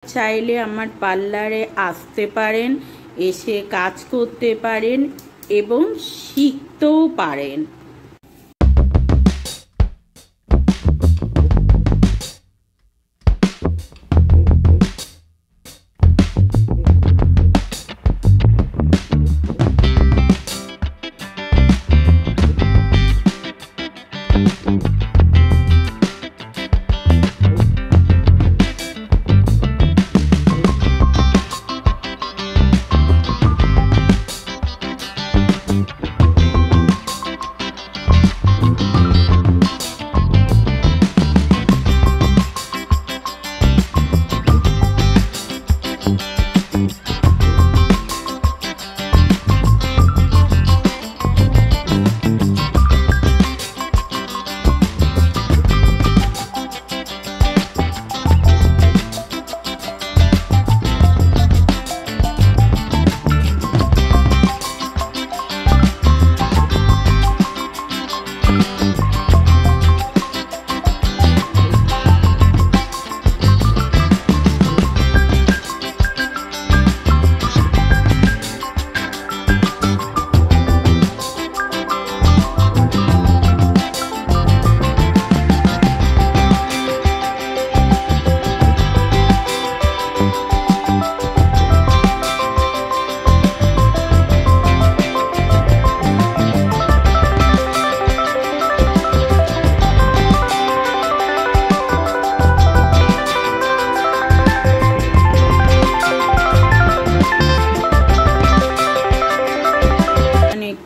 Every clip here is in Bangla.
চাইলে আমার পার্লারে আসতে পারেন, এসে কাজ করতে পারেন এবং শিখতেও পারেন।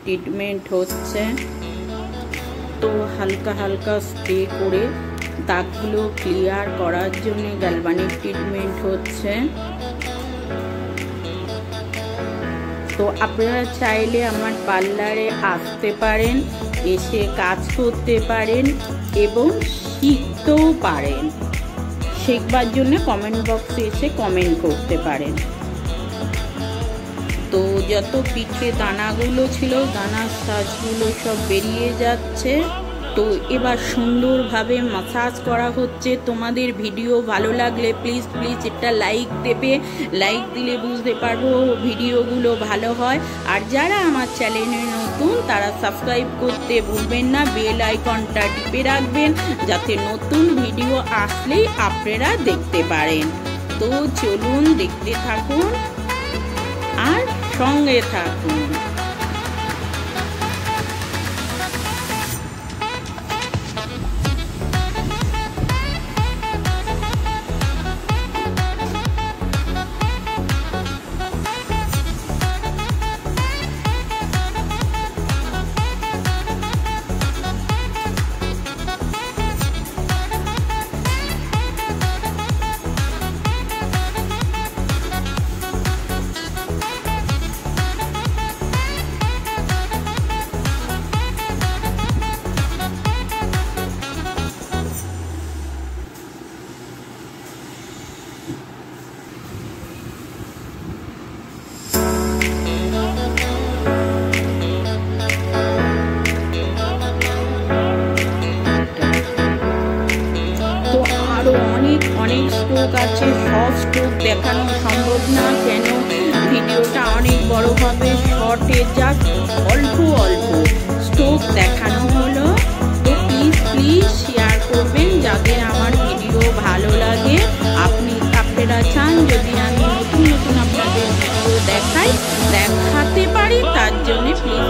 ট্রিটমেন্ট হচ্ছে, তো হালকা হালকা স্প্রে করে দাগগুলো ক্লিয়ার করার জন্য গ্যালভানিক ট্রিটমেন্ট হচ্ছে। তো আপনারা চাইলে আমার পার্লারে আসতে পারেন, এসে কাজ করতে পারেন এবং শিখতেও পারেন। শিখবার জন্য কমেন্ট বক্সে এসে কমেন্ট করতে পারেন। তো যত পিঠে দানাগুলো ছিল, দানার সাজগুলো সব বেরিয়ে যাচ্ছে। তো এবার সুন্দরভাবে মাসাজ করা হচ্ছে। তোমাদের ভিডিও ভালো লাগলে প্লিজ একটা লাইক দেবে। লাইক দিলে বুঝতে পারবো ভিডিওগুলো ভালো হয়। আর যারা আমার চ্যানেলে নতুন তারা সাবস্ক্রাইব করতে ভুলবেন না, বেল আইকনটা টিপে রাখবেন যাতে নতুন ভিডিও আসলেই আপনারা দেখতে পারেন। তো চলুন দেখতে থাকুন আর সঙ্গে থাকুন। অনেক স্ট্রোক আছে, সব স্ট্রোক দেখানো সম্ভব না, কেন ভিডিওটা অনেক বড় হবে। শর্টে জাস্ট অল্প স্ট্রোক দেখানো হলো। তো প্লিজ শেয়ার করবেন যাদের আমার ভিডিও ভালো লাগে। আপনারা চান যদি আমি নতুন আপনাদের ভিডিও দেখাতে পারি, তার জন্য প্লিজ